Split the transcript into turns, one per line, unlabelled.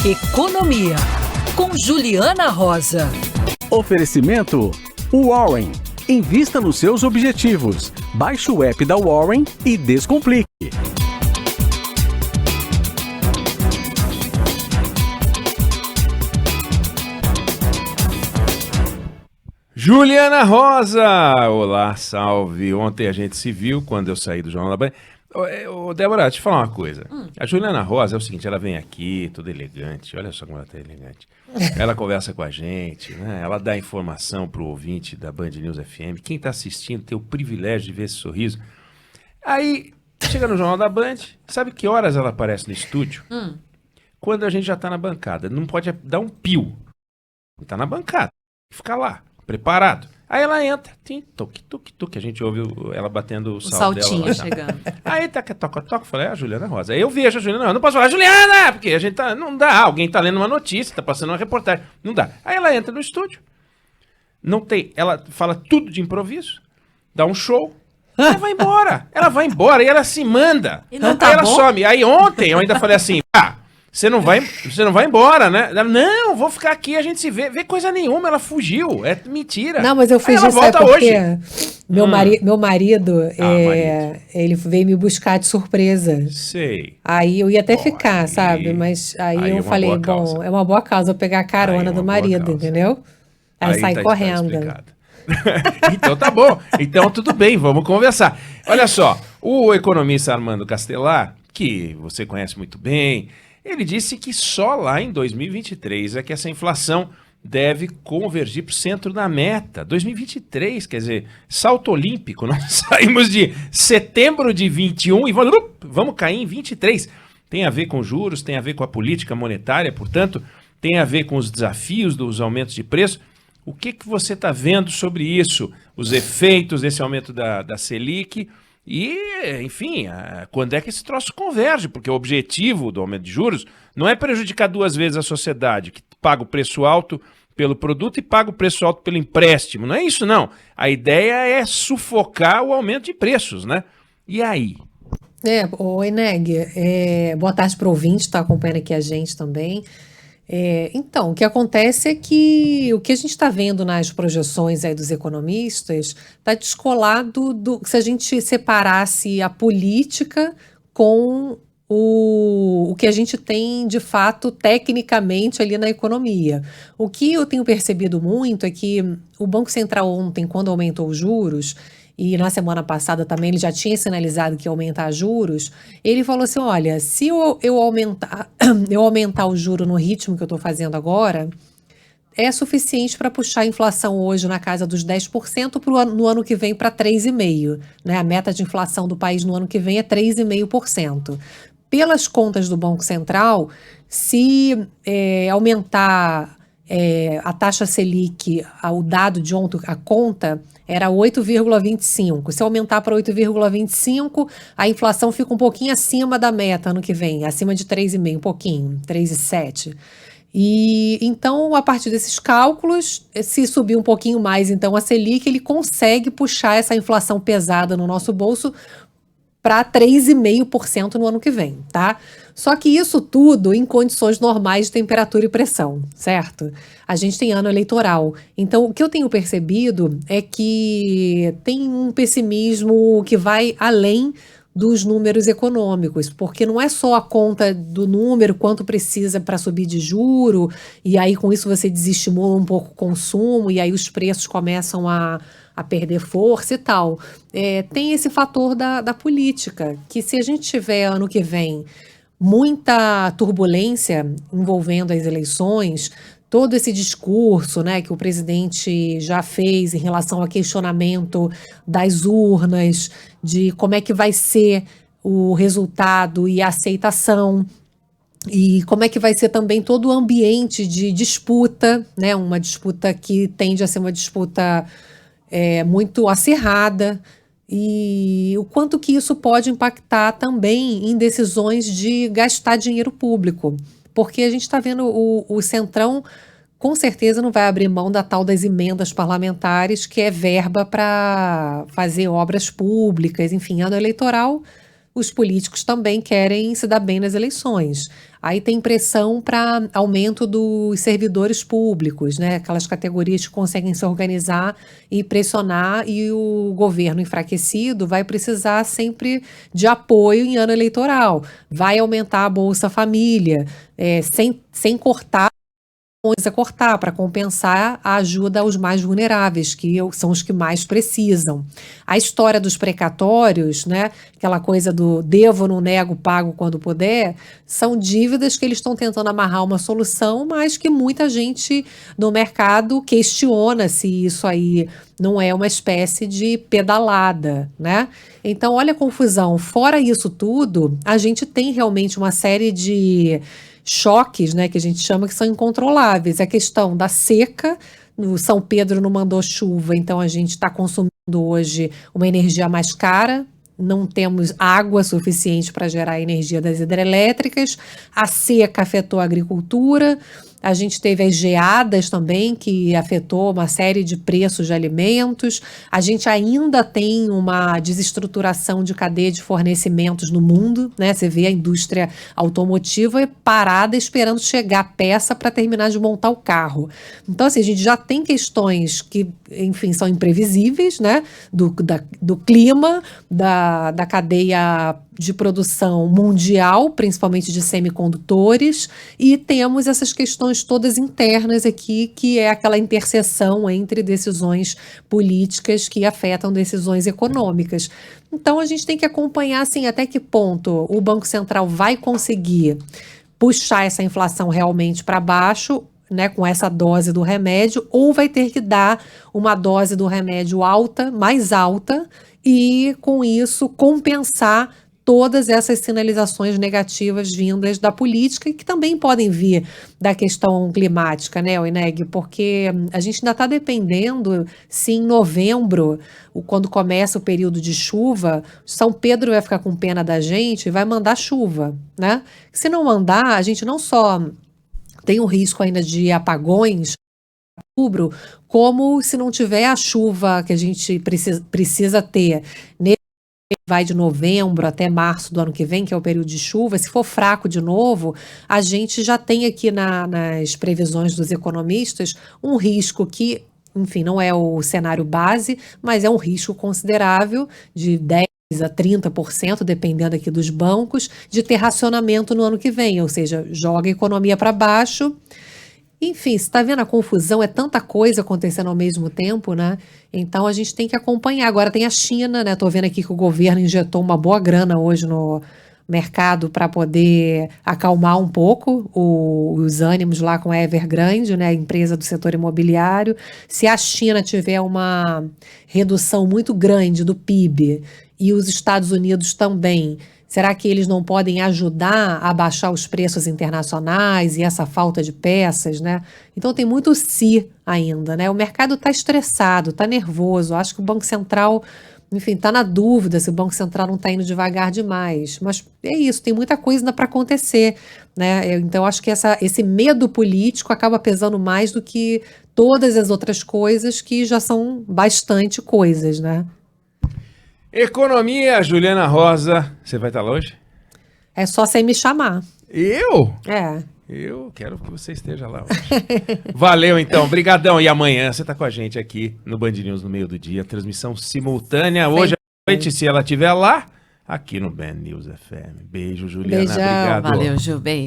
Economia, com Juliana Rosa.
Oferecimento Warren. Invista nos seus objetivos. Baixe o app da Warren e descomplique.
Juliana Rosa! Olá, salve! Ontem a gente se viu quando eu saí do Jornal da Band. Ô, Débora, deixa eu te falar uma coisa. A Juliana Rosa é o seguinte, ela vem aqui, toda elegante, olha só como ela tá elegante. Ela conversa com a gente, né? Ela dá informação pro ouvinte da Band News FM. Quem tá assistindo tem o privilégio de ver esse sorriso. Aí, chega no Jornal da Band, sabe que horas ela aparece no estúdio? Quando a gente já tá na bancada. Não pode dar um pio. Tá na bancada. Fica lá, preparado. Aí ela entra, tuque, a gente ouve ela batendo o
saltinho
dela.
Chegando.
Aí toca, falei, a Juliana Rosa. Aí eu vejo a Juliana Rosa, não posso falar, Juliana, porque a gente tá, não dá, alguém tá lendo uma notícia, tá passando uma reportagem, não dá. Aí ela entra no estúdio, não tem, ela fala tudo de improviso, dá um show, ela vai embora e ela se manda.
E não tá
aí ela
bom?
some. Aí ontem eu ainda falei assim, você não vai embora, né? Ela, não, vou ficar aqui, a gente se vê. Vê coisa nenhuma, ela fugiu. É mentira.
Não, mas eu fiz
ela
isso, sabe
volta
por
hoje.
quê? Meu marido,
marido.
ele veio me buscar de surpresa.
Sei.
Aí eu ia até
Bom,
ficar,
aí-
sabe? Mas aí
aí é
eu
uma
falei,
boa
bom,
causa.
é uma boa causa eu pegar a
Aí é
carona
uma
do
boa
marido,
causa.
entendeu? Aí saí
tá
correndo.
explicado. Então tá bom. Então tudo bem, vamos conversar. Olha só, o economista Armando Castelar, que você conhece muito bem, ele disse que só lá em 2023 é que essa inflação deve convergir para o centro da meta. 2023, quer dizer, salto olímpico. Nós saímos de setembro de 21 e vamos cair em 23. Tem a ver com juros, tem a ver com a política monetária, portanto, tem a ver com os desafios dos aumentos de preço. O que você está vendo sobre isso? Os efeitos desse aumento da Selic e, enfim, quando é que esse troço converge? Porque o objetivo do aumento de juros não é prejudicar duas vezes a sociedade, que paga o preço alto pelo produto e paga o preço alto pelo empréstimo. Não é isso, não. A ideia é sufocar o aumento de preços, né? E aí?
Oi, Neg, boa tarde para o ouvinte, está acompanhando aqui a gente também. Então, o que acontece é que o que a gente está vendo nas projeções aí dos economistas está descolado do se a gente separasse a política com o que a gente tem de fato tecnicamente ali na economia. O que eu tenho percebido muito é que o Banco Central ontem, quando aumentou os juros, e na semana passada também ele já tinha sinalizado que ia aumentar juros, ele falou assim, olha, se eu aumentar o juro no ritmo que eu estou fazendo agora, é suficiente para puxar a inflação hoje na casa dos 10% no ano que vem para 3,5%. Né? A meta de inflação do país no ano que vem é 3,5%. Pelas contas do Banco Central, se aumentar a taxa Selic, o dado de ontem, a conta era 8,25. Se aumentar para 8,25, a inflação fica um pouquinho acima da meta ano que vem, acima de 3,5, um pouquinho, 3,7. E então, a partir desses cálculos, se subir um pouquinho mais, então a Selic, ele consegue puxar essa inflação pesada no nosso bolso para 3,5% no ano que vem, tá? Só que isso tudo em condições normais de temperatura e pressão, certo? A gente tem ano eleitoral. Então, o que eu tenho percebido é que tem um pessimismo que vai além dos números econômicos, porque não é só a conta do número, quanto precisa para subir de juro, e aí com isso você desestimula um pouco o consumo, e aí os preços começam a perder força e tal. Tem esse fator da política, que se a gente tiver ano que vem muita turbulência envolvendo as eleições, todo esse discurso, né, que o presidente já fez em relação ao questionamento das urnas, de como é que vai ser o resultado e a aceitação, e como é que vai ser também todo o ambiente de disputa, né, uma disputa que tende a ser uma disputa muito acirrada, e o quanto que isso pode impactar também em decisões de gastar dinheiro público. Porque a gente está vendo o Centrão, com certeza, não vai abrir mão da tal das emendas parlamentares, que é verba para fazer obras públicas, enfim, ano eleitoral, os políticos também querem se dar bem nas eleições. Aí tem pressão para aumento dos servidores públicos, né? Aquelas categorias que conseguem se organizar e pressionar, e o governo enfraquecido vai precisar sempre de apoio em ano eleitoral. Vai aumentar a Bolsa Família, sem cortar a cortar para compensar a ajuda aos mais vulneráveis, que são os que mais precisam. A história dos precatórios, né, aquela coisa do devo, não nego, pago quando puder, são dívidas que eles estão tentando amarrar uma solução, mas que muita gente no mercado questiona se isso aí não é uma espécie de pedalada, né? Então, olha a confusão. Fora isso tudo, a gente tem realmente uma série de choques, né, que a gente chama, que são incontroláveis. A questão da seca, no São Pedro não mandou chuva, então a gente está consumindo hoje uma energia mais cara, não temos água suficiente para gerar energia das hidrelétricas, a seca afetou a agricultura, a gente teve as geadas também, que afetou uma série de preços de alimentos. A gente ainda tem uma desestruturação de cadeia de fornecimentos no mundo, né? Você vê a indústria automotiva parada esperando chegar a peça para terminar de montar o carro. Então, assim, a gente já tem questões que, enfim, são imprevisíveis, né? Do clima, da cadeia de produção mundial, principalmente de semicondutores, e temos essas questões todas internas aqui, que é aquela interseção entre decisões políticas que afetam decisões econômicas. Então, a gente tem que acompanhar, assim, até que ponto o Banco Central vai conseguir puxar essa inflação realmente para baixo, né, com essa dose do remédio, ou vai ter que dar uma dose do remédio alta, mais alta, e com isso compensar todas essas sinalizações negativas vindas da política, e que também podem vir da questão climática, né, Ineg? Porque a gente ainda está dependendo, se em novembro, quando começa o período de chuva, São Pedro vai ficar com pena da gente e vai mandar chuva, né? Se não mandar, a gente não só tem o risco ainda de apagões em outubro, como se não tiver a chuva que a gente precisa ter vai de novembro até março do ano que vem, que é o período de chuva, se for fraco de novo, a gente já tem aqui nas previsões dos economistas um risco que, enfim, não é o cenário base, mas é um risco considerável de 10% a 30%, dependendo aqui dos bancos, de ter racionamento no ano que vem, ou seja, joga a economia para baixo. Enfim, você está vendo a confusão, é tanta coisa acontecendo ao mesmo tempo, né? Então a gente tem que acompanhar. Agora tem a China, né? Estou vendo aqui que o governo injetou uma boa grana hoje no mercado para poder acalmar um pouco os ânimos lá com a Evergrande, né? A empresa do setor imobiliário. Se a China tiver uma redução muito grande do PIB e os Estados Unidos também, será que eles não podem ajudar a baixar os preços internacionais e essa falta de peças, né? Então tem muito se ainda, né? O mercado está estressado, está nervoso. Acho que o Banco Central, enfim, está na dúvida se o Banco Central não está indo devagar demais. Mas é isso, tem muita coisa ainda para acontecer, né? Então acho que esse medo político acaba pesando mais do que todas as outras coisas que já são bastante coisas, né?
Economia, Juliana Rosa. Você vai estar lá hoje?
É só sem me chamar.
Eu?
É.
Eu quero que você esteja lá hoje. Valeu, então. Brigadão. E amanhã você está com a gente aqui no Band News no meio do dia. Transmissão simultânea. Hoje à noite, se ela estiver lá, aqui no Band News FM. Beijo, Juliana.
Beijão.
Obrigado.
Valeu, Ju. Beijo.